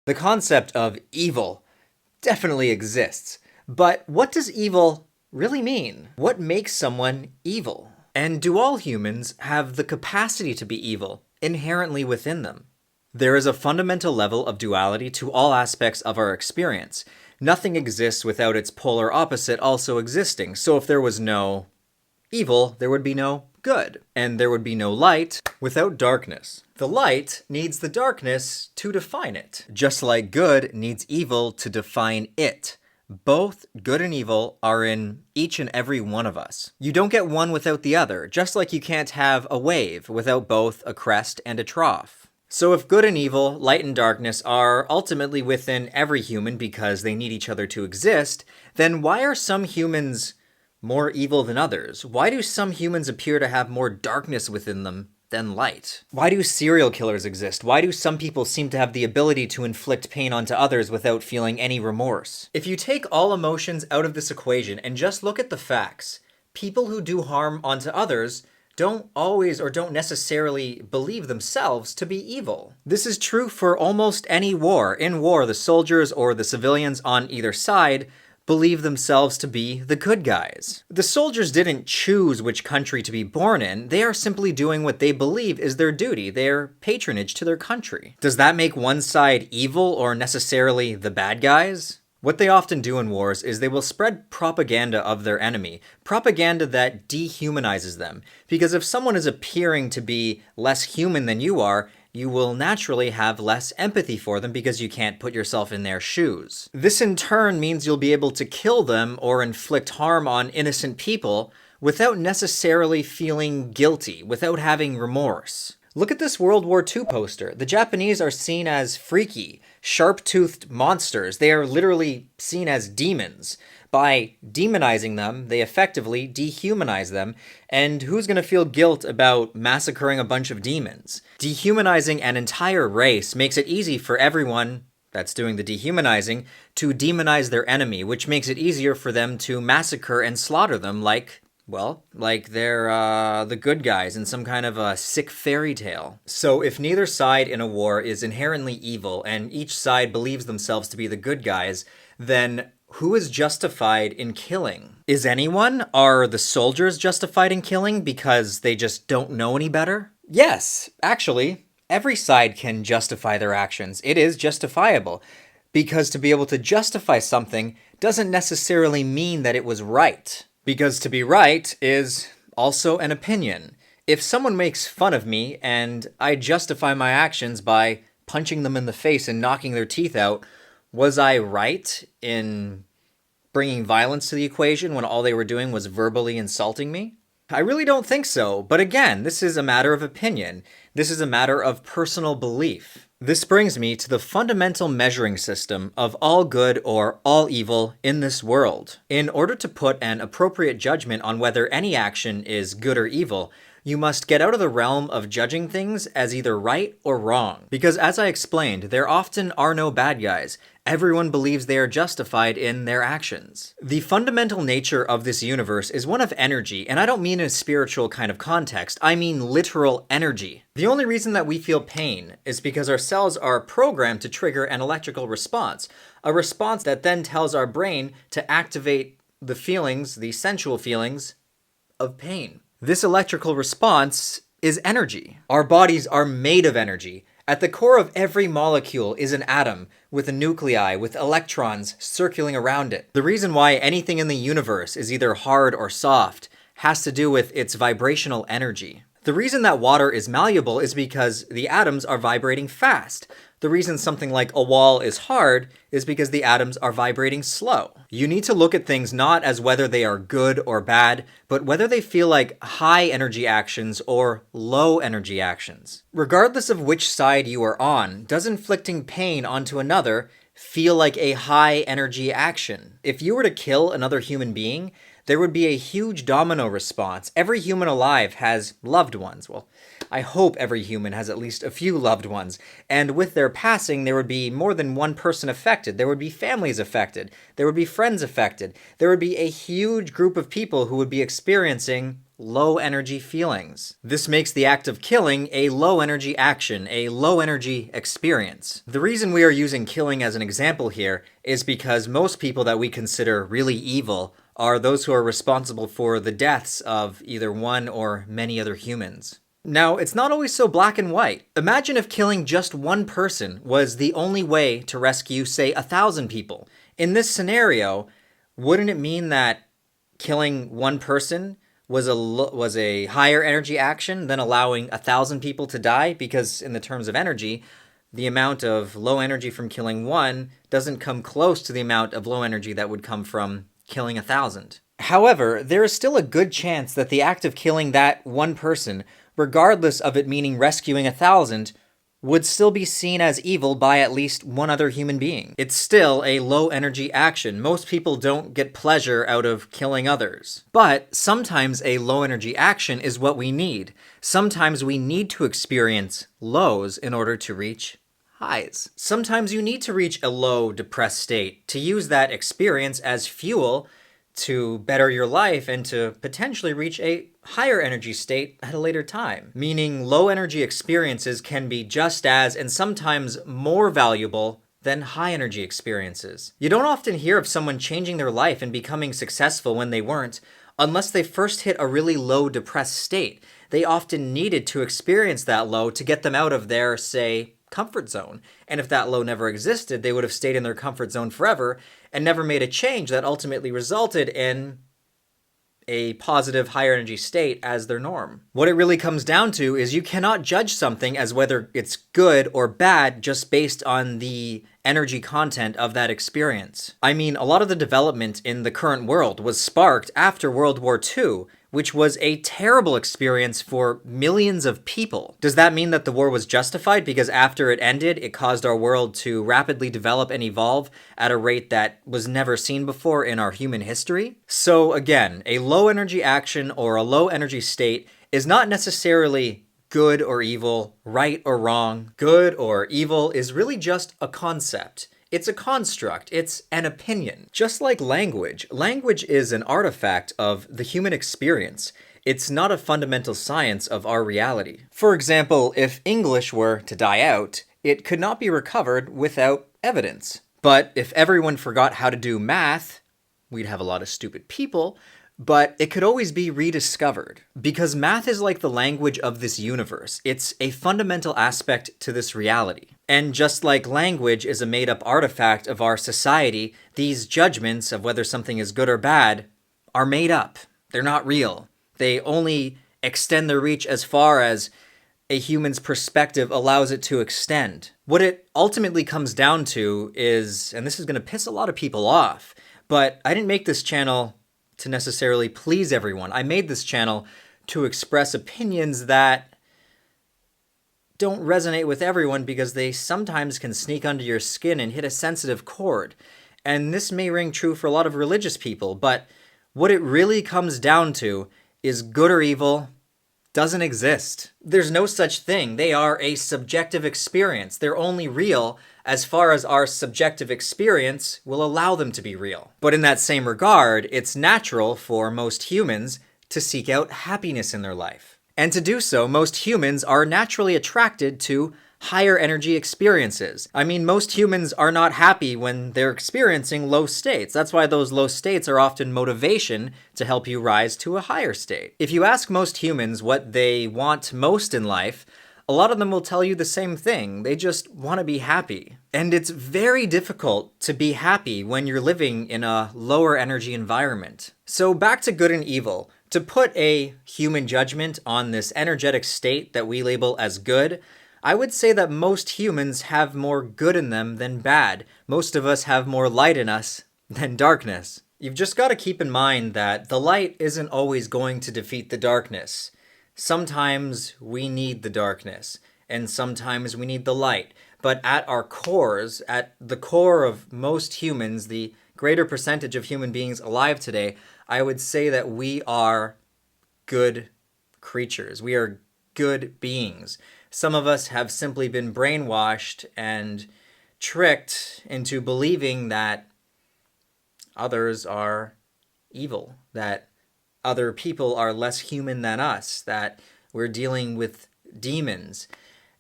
The concept of evil definitely exists, but what does evil really mean? What makes someone evil? And do all humans have the capacity to be evil inherently within them? There is a fundamental level of duality to all aspects of our experience. Nothing exists without its polar opposite also existing, so if there was no evil, there would be no good, and there would be no light without darkness. The light needs the darkness to define it, just like good needs evil to define it. Both good and evil are in each and every one of us. You don't get one without the other, just like you can't have a wave without both a crest and a trough. So if good and evil, light and darkness are ultimately within every human because they need each other to exist, then why are some humans more evil than others? Why do some humans appear to have more darkness within them than light? Why do serial killers exist? Why do some people seem to have the ability to inflict pain onto others without feeling any remorse? If you take all emotions out of this equation and just look at the facts, people who do harm onto others don't always or don't necessarily believe themselves to be evil. This is true for almost any war. In war, the soldiers or the civilians on either side believe themselves to be the good guys. The soldiers didn't choose which country to be born in. They are simply doing what they believe is their duty, their patronage to their country. Does that make one side evil or necessarily the bad guys? What they often do in wars is they will spread propaganda of their enemy, propaganda that dehumanizes them. Because if someone is appearing to be less human than you are, you will naturally have less empathy for them because you can't put yourself in their shoes. This in turn means you'll be able to kill them or inflict harm on innocent people without necessarily feeling guilty, without having remorse. Look at this World War II poster. The Japanese are seen as freaky, sharp-toothed monsters. They are literally seen as demons. By demonizing them, they effectively dehumanize them. And who's going to feel guilt about massacring a bunch of demons? Dehumanizing an entire race makes it easy for everyone that's doing the dehumanizing to demonize their enemy, which makes it easier for them to massacre and slaughter them like they're the good guys in some kind of a sick fairy tale. So if neither side in a war is inherently evil and each side believes themselves to be the good guys, then who is justified in killing? Is anyone? Are the soldiers justified in killing because they just don't know any better? Yes, actually, every side can justify their actions. It is justifiable. Because to be able to justify something doesn't necessarily mean that it was right. Because to be right is also an opinion. If someone makes fun of me and I justify my actions by punching them in the face and knocking their teeth out, was I right in bringing violence to the equation when all they were doing was verbally insulting me? I really don't think so, but again, this is a matter of opinion. This is a matter of personal belief. This brings me to the fundamental measuring system of all good or all evil in this world. In order to put an appropriate judgment on whether any action is good or evil, you must get out of the realm of judging things as either right or wrong. Because as I explained, there often are no bad guys. Everyone believes they are justified in their actions. The fundamental nature of this universe is one of energy, and I don't mean in a spiritual kind of context, I mean literal energy. The only reason that we feel pain is because our cells are programmed to trigger an electrical response, a response that then tells our brain to activate the feelings, the sensual feelings of pain. This electrical response is energy. Our bodies are made of energy. At the core of every molecule is an atom with a nuclei with electrons circling around it. The reason why anything in the universe is either hard or soft has to do with its vibrational energy. The reason that water is malleable is because the atoms are vibrating fast. The reason something like a wall is hard is because the atoms are vibrating slow. You need to look at things not as whether they are good or bad, but whether they feel like high energy actions or low energy actions. Regardless of which side you are on, does inflicting pain onto another feel like a high energy action? If you were to kill another human being, there would be a huge domino response. Every human alive has loved ones. Well, I hope every human has at least a few loved ones. And with their passing, there would be more than one person affected. There would be families affected. There would be friends affected. There would be a huge group of people who would be experiencing low energy feelings. This makes the act of killing a low energy action, a low energy experience. The reason we are using killing as an example here is because most people that we consider really evil are those who are responsible for the deaths of either one or many other humans. Now, it's not always so black and white. Imagine if killing just one person was the only way to rescue, say, 1,000 people. In this scenario, wouldn't it mean that killing one person was a higher energy action than allowing 1,000 people to die? Because in the terms of energy, the amount of low energy from killing one doesn't come close to the amount of low energy that would come from killing 1,000. However, there is still a good chance that the act of killing that one person, regardless of it meaning rescuing 1,000, would still be seen as evil by at least one other human being. It's still a low energy action. Most people don't get pleasure out of killing others. But sometimes a low energy action is what we need. Sometimes we need to experience lows in order to reach highs. Sometimes you need to reach a low, depressed state to use that experience as fuel to better your life and to potentially reach a higher energy state at a later time. Meaning low energy experiences can be just as and sometimes more valuable than high energy experiences. You don't often hear of someone changing their life and becoming successful when they weren't, unless they first hit a really low depressed state. They often needed to experience that low to get them out of their, say, comfort zone. And if that low never existed, they would have stayed in their comfort zone forever and never made a change that ultimately resulted in a positive higher energy state as their norm. What it really comes down to is you cannot judge something as whether it's good or bad just based on the energy content of that experience. I mean, a lot of the development in the current world was sparked after World War II, which was a terrible experience for millions of people. Does that mean that the war was justified because after it ended, it caused our world to rapidly develop and evolve at a rate that was never seen before in our human history? So again, a low energy action or a low energy state is not necessarily good or evil, right or wrong. Good or evil is really just a concept. It's a construct. It's an opinion. Just like language, language is an artifact of the human experience. It's not a fundamental science of our reality. For example, if English were to die out, it could not be recovered without evidence. But if everyone forgot how to do math, we'd have a lot of stupid people, but it could always be rediscovered. Because math is like the language of this universe. It's a fundamental aspect to this reality. And just like language is a made-up artifact of our society, these judgments of whether something is good or bad are made up. They're not real. They only extend their reach as far as a human's perspective allows it to extend. What it ultimately comes down to is, and this is going to piss a lot of people off, but I didn't make this channel to necessarily please everyone. I made this channel to express opinions that don't resonate with everyone because they sometimes can sneak under your skin and hit a sensitive chord. And this may ring true for a lot of religious people, but what it really comes down to is good or evil doesn't exist. There's no such thing. They are a subjective experience. They're only real as far as our subjective experience will allow them to be real. But in that same regard, it's natural for most humans to seek out happiness in their life. And to do so, most humans are naturally attracted to higher energy experiences. I mean, most humans are not happy when they're experiencing low states. That's why those low states are often motivation to help you rise to a higher state. If you ask most humans what they want most in life, a lot of them will tell you the same thing. They just want to be happy. And it's very difficult to be happy when you're living in a lower energy environment. So back to good and evil. To put a human judgment on this energetic state that we label as good, I would say that most humans have more good in them than bad. Most of us have more light in us than darkness. You've just got to keep in mind that the light isn't always going to defeat the darkness. Sometimes we need the darkness, and sometimes we need the light. But at our cores, at the core of most humans, the greater percentage of human beings alive today, I would say that we are good creatures. We are good beings. Some of us have simply been brainwashed and tricked into believing that others are evil, that other people are less human than us, that we're dealing with demons.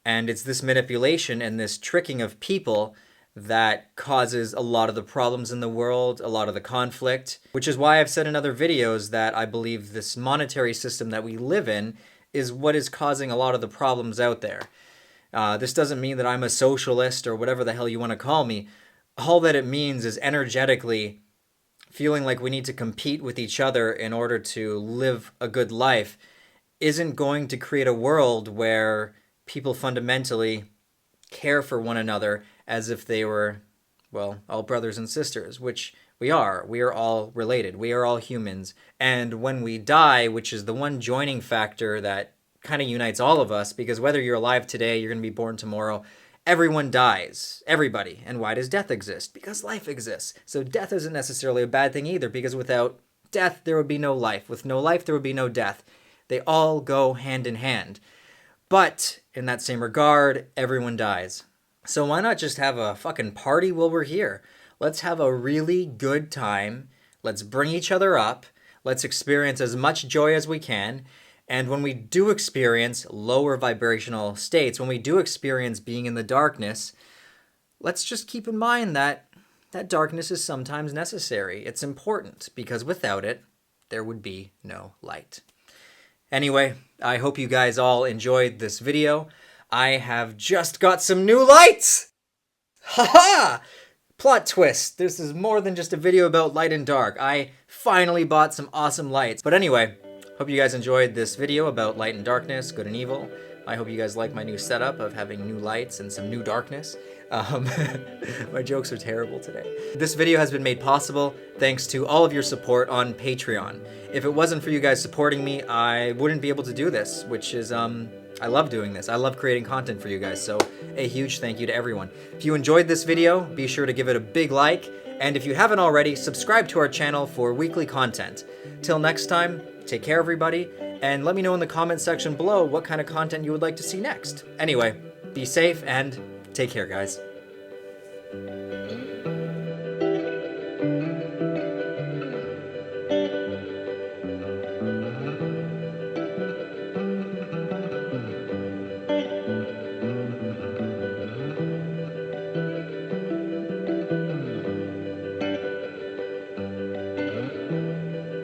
And it's this manipulation and this tricking of people that causes a lot of the problems in the world, a lot of the conflict, which is why I've said in other videos that I believe this monetary system that we live in is what is causing a lot of the problems out there. This doesn't mean that I'm a socialist or whatever the hell you want to call me. All that it means is energetically feeling like we need to compete with each other in order to live a good life isn't going to create a world where people fundamentally care for one another as if they were, well, all brothers and sisters, which we are. We are all related. We are all humans. And when we die, which is the one joining factor that kind of unites all of us, because whether you're alive today, you're going to be born tomorrow, everyone dies. Everybody. And why does death exist? Because life exists. So death isn't necessarily a bad thing either, because without death, there would be no life. With no life, there would be no death. They all go hand in hand. But in that same regard, everyone dies. So why not just have a fucking party while we're here? Let's have a really good time. Let's bring each other up. Let's experience as much joy as we can. And when we do experience lower vibrational states, when we do experience being in the darkness, let's just keep in mind that that darkness is sometimes necessary. It's important, because without it, there would be no light. Anyway, I hope you guys all enjoyed this video. I have just got some new lights! Haha! Plot twist. This is more than just a video about light and dark. I finally bought some awesome lights. But anyway, hope you guys enjoyed this video about light and darkness, good and evil. I hope you guys like my new setup of having new lights and some new darkness. My jokes are terrible today. This video has been made possible thanks to all of your support on Patreon. If it wasn't for you guys supporting me, I wouldn't be able to do this, which is, I love doing this. I love creating content for you guys, so a huge thank you to everyone. If you enjoyed this video, be sure to give it a big like, and if you haven't already, subscribe to our channel for weekly content. Till next time, take care everybody, and let me know in the comment section below what kind of content you would like to see next. Anyway, be safe and take care, guys.